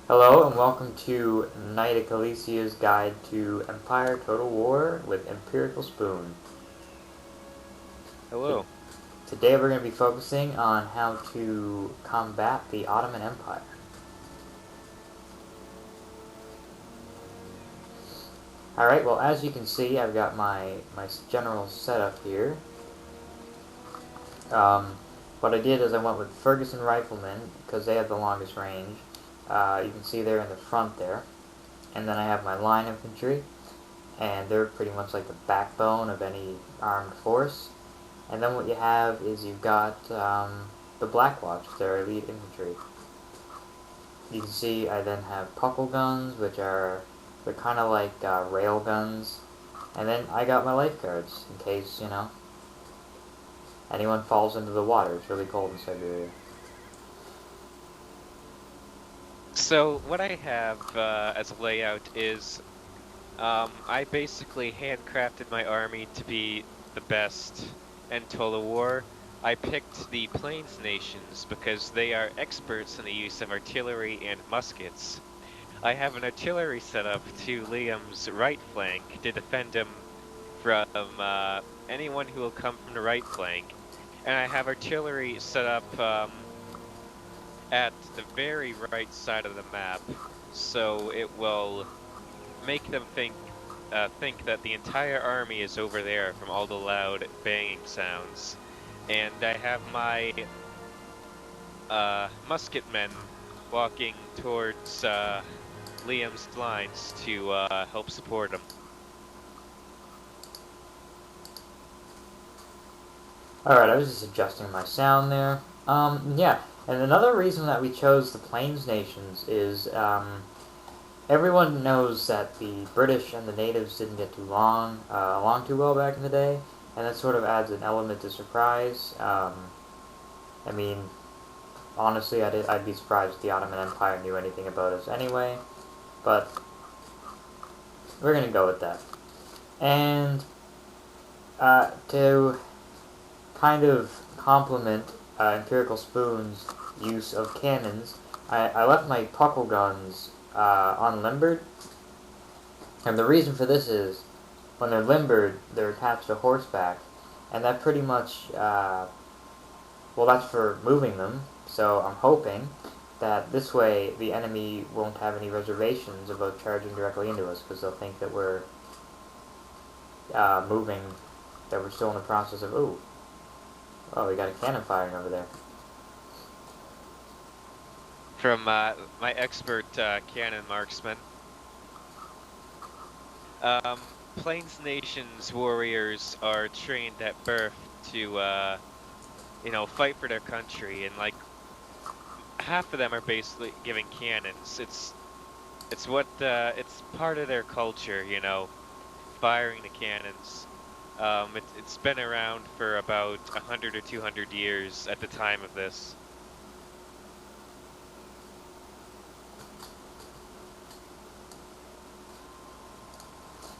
Hello and welcome to Knight of Calicia's Guide to Empire Total War with Empirical Spoon. Hello. Today we're going to be focusing on how to combat the Ottoman Empire. Alright, well as you can see I've got my general setup here. What I did is I went with Ferguson Riflemen because they have the longest range. You can see they're in the front there. And then I have my line infantry, and they're pretty much like the backbone of any armed force. And then what you have is you've got the Black Watch, their elite infantry. You can see I then have puckle guns, they're kind of like rail guns. And then I got my lifeguards in case, anyone falls into the water. It's really cold in Siberia. So what I have as a layout is I basically handcrafted my army to be the best in total war. I picked the Plains nations because they are experts in the use of artillery and muskets. I have an artillery set up to Liam's right flank to defend him from anyone who will come from the right flank. And I have artillery set up at the very right side of the map, so it will make them think that the entire army is over there from all the loud banging sounds. And I have my musketmen walking towards Liam's lines to help support him. Alright, I was just adjusting my sound there. Yeah, and another reason that we chose the Plains nations is everyone knows that the British and the natives didn't get along too well back in the day, and that sort of adds an element to surprise. I mean, honestly, I'd be surprised if the Ottoman Empire knew anything about us anyway, but we're gonna go with that. And to kind of complement Empirical Spoon's use of cannons, I left my puckle guns unlimbered, and the reason for this is when they're limbered, they're attached to horseback, and that pretty much, well, that's for moving them, so I'm hoping that this way the enemy won't have any reservations about charging directly into us, because they'll think that we're moving, that we're still in the process of, oh, we got a cannon firing over there. From my expert cannon marksman. Plains Nations warriors are trained at birth to, fight for their country, and like half of them are basically giving cannons. It's part of their culture, firing the cannons. It's been around for about 100 or 200 years at the time of this.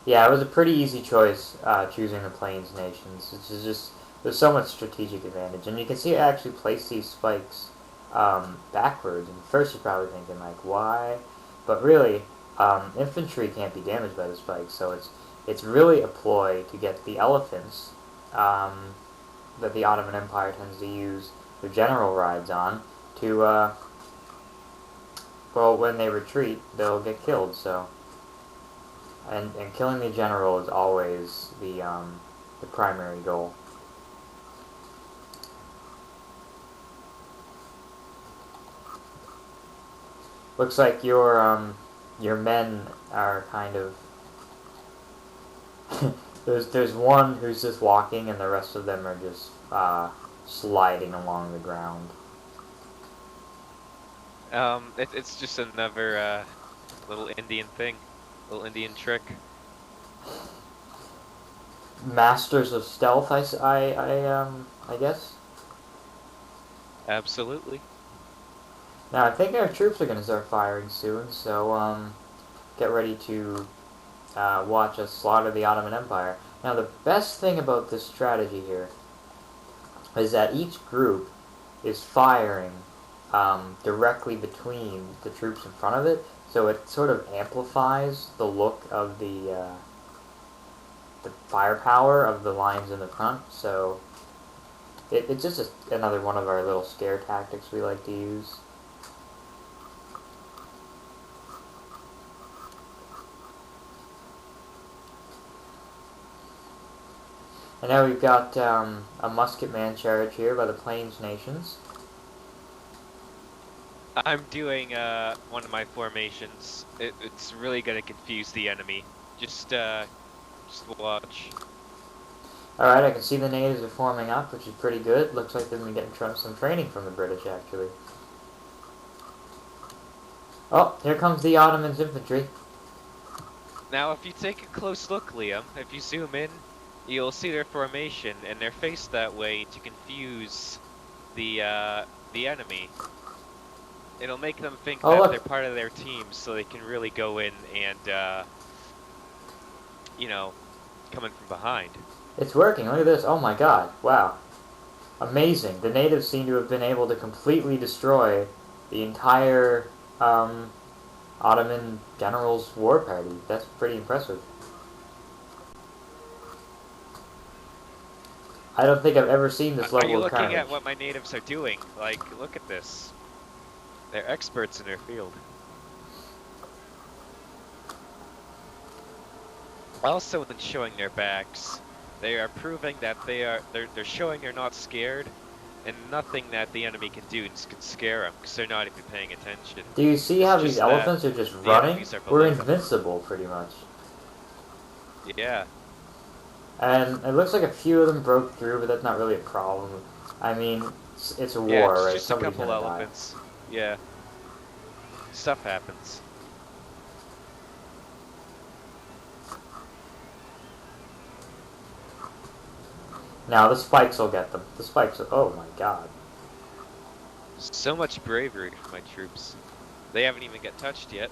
Yeah, it was a pretty easy choice choosing the Plains nations. It's just there's so much strategic advantage, and you can see it actually place these spikes backwards. And first you're probably thinking like, why? But really, infantry can't be damaged by the spikes, so it's really a ploy to get the elephants that the Ottoman Empire tends to use their general rides on to well, when they retreat, they'll get killed. So. And killing the general is always the primary goal. Looks like your men are kind of there's one who's just walking and the rest of them are just sliding along the ground. It's just another little Indian thing, little Indian trick. Masters of stealth, I guess. Absolutely. Now I think our troops are gonna start firing soon, so get ready to watch us slaughter the Ottoman Empire. Now the best thing about this strategy here is that each group is firing directly between the troops in front of it, so it sort of amplifies the look of the firepower of the lines in the front. So it's just another one of our little scare tactics we like to use. And now we've got a musketman charge here by the Plains Nations. I'm doing one of my formations. It's really gonna confuse the enemy. Just watch. Alright, I can see the natives are forming up, which is pretty good. Looks like they've been getting some training from the British, actually. Oh, here comes the Ottomans infantry. Now, if you take a close look, Liam, if you zoom in, you'll see their formation, and they're faced that way to confuse the enemy. It'll make them think that they're part of their team, so they can really go in and, you know, come in from behind. It's working. Look at this. Oh my god. Wow. Amazing. The natives seem to have been able to completely destroy the entire Ottoman general's war party. That's pretty impressive. I don't think I've ever seen this level of carnage. Are you looking at what my natives are doing? Like, look at this. They're experts in their field. Also, when showing their backs, they are proving that they're showing they're not scared, and nothing that the enemy can do can scare them because they're not even paying attention. Do you see how these elephants are just running? We're invincible, pretty much. Yeah. And it looks like a few of them broke through, but that's not really a problem. I mean, it's a war, it's right? Just Somebody's a couple gonna elephants. Die. Yeah. Stuff happens. Now the spikes will get them. The spikes will, oh my god. So much bravery from my troops. They haven't even got touched yet.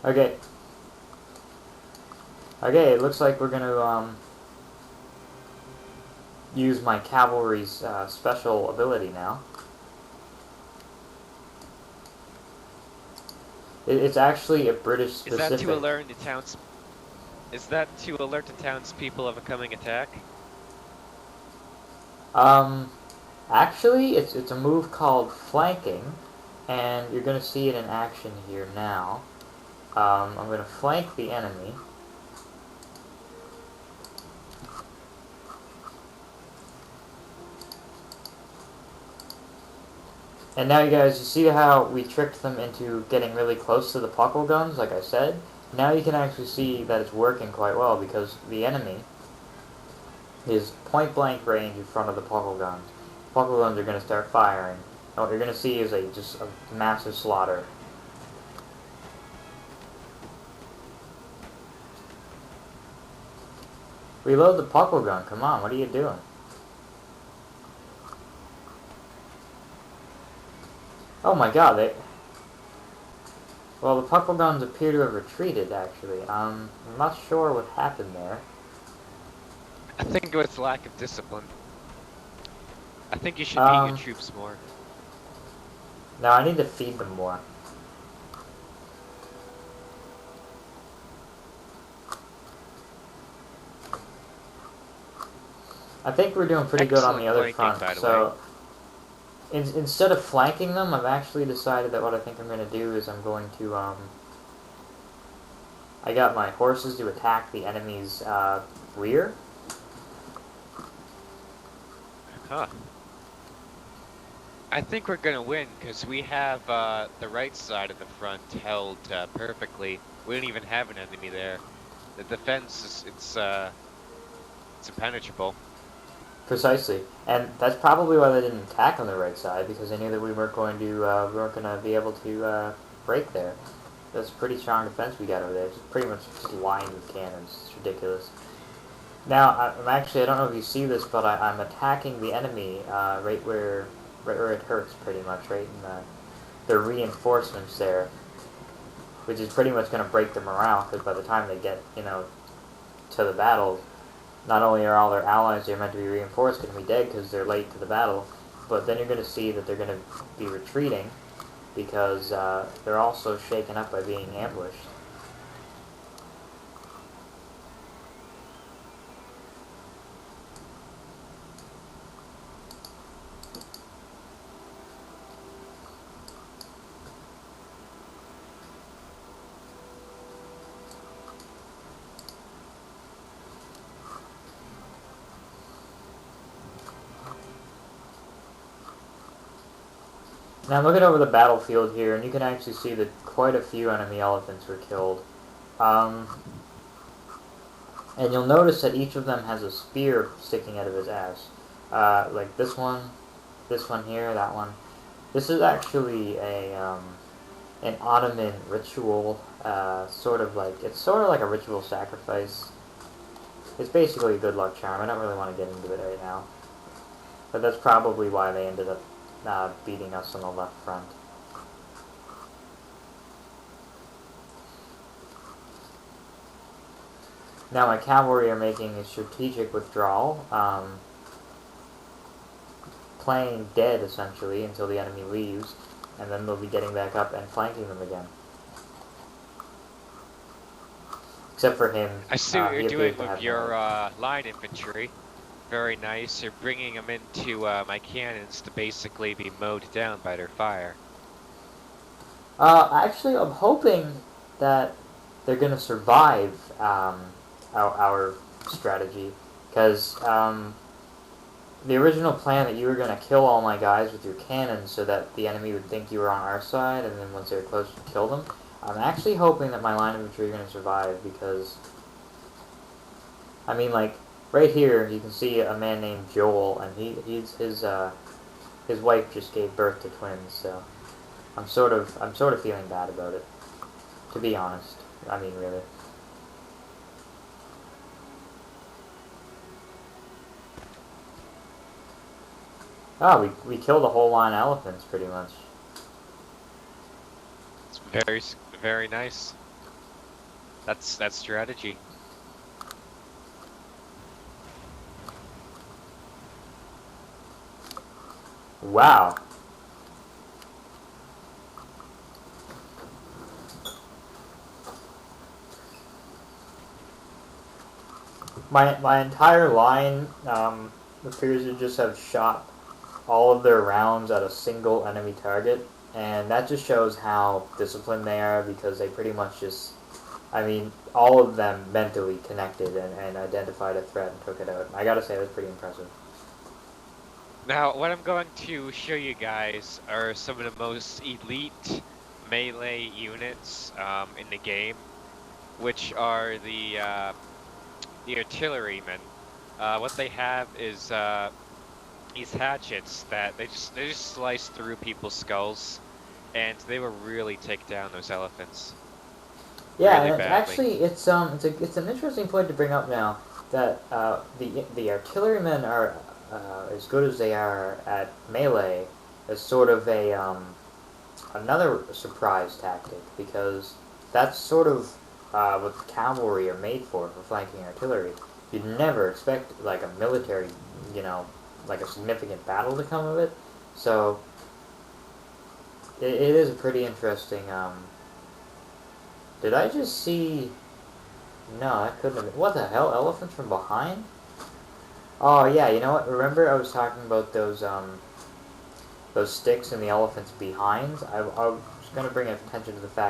Okay. Okay, it looks like we're gonna use my cavalry's special ability now. It's actually a British specific. Is that to alert the towns? Is that to alert the townspeople of a coming attack? Actually, it's a move called flanking, and you're gonna see it in action here now. I'm gonna flank the enemy. And now you guys, you see how we tricked them into getting really close to the puckle guns, like I said? Now you can actually see that it's working quite well because the enemy is point blank range in front of the puckle guns. Puckle guns are going to start firing. And what you're going to see is just a massive slaughter. Reload the puckle gun, come on, what are you doing? Oh my god, well, the puckle guns appear to have retreated, actually. I'm not sure what happened there. I think it was lack of discipline. I think you should beat your troops more. No, I need to feed them more. I think we're doing pretty good on the other front, so instead of flanking them, I've actually decided that what I think I'm going to do is I'm going to, I got my horses to attack the enemy's rear. Huh. I think we're going to win because we have the right side of the front held perfectly. We don't even have an enemy there. The defense it's impenetrable. Precisely, and that's probably why they didn't attack on the right side, because they knew that we weren't going to be able to break there. That's a pretty strong defense we got over there. It's pretty much just lined with cannons. It's ridiculous. Now, I don't know if you see this, but I'm attacking the enemy right where it hurts, pretty much, right in the reinforcements there, which is pretty much going to break their morale, because by the time they get, to the battle, not only are all their allies they're meant to be reinforced going to be dead because they're late to the battle, but then you're going to see that they're going to be retreating because they're also shaken up by being ambushed. Now I'm looking over the battlefield here, and you can actually see that quite a few enemy elephants were killed. And you'll notice that each of them has a spear sticking out of his ass. Like this one here, that one. This is actually an Ottoman ritual, sort of like a ritual sacrifice. It's basically a good luck charm. I don't really want to get into it right now, but that's probably why they ended up beating us on the left front. Now my cavalry are making a strategic withdrawal, playing dead essentially until the enemy leaves, and then they'll be getting back up and flanking them again. Except for him. I see what you're doing with your line infantry. Very nice. You're bringing them into my cannons to basically be mowed down by their fire. Actually, I'm hoping that they're going to survive our strategy, because the original plan that you were going to kill all my guys with your cannons so that the enemy would think you were on our side, and then once they were close, to kill them. I'm actually hoping that my line of infantry are going to survive, because, I mean, like, right here you can see a man named Joel, and his wife just gave birth to twins, so I'm sort of feeling bad about it, to be honest. I mean, really. Oh, we killed a whole line of elephants, pretty much. It's very nice. That's strategy. Wow. My entire line appears to just have shot all of their rounds at a single enemy target, and that just shows how disciplined they are, because they pretty much just, I mean, all of them mentally connected and identified a threat and took it out. I gotta say, that's pretty impressive. Now, what I'm going to show you guys are some of the most elite melee units in the game, which are the artillerymen. What they have is these hatchets that they just slice through people's skulls, and they will really take down those elephants. Yeah, really and badly. actually, it's an interesting point to bring up now, that the artillerymen are as good as they are at melee, as sort of a another surprise tactic, because that's sort of what cavalry are made for flanking artillery. You'd never expect like a military, like a significant battle to come of it. So it is a pretty interesting. Did I just see? No, that couldn't have been. What the hell? Elephants from behind? Oh yeah, you know what? Remember I was talking about those sticks in the elephant's behinds? I was going to bring attention to the fact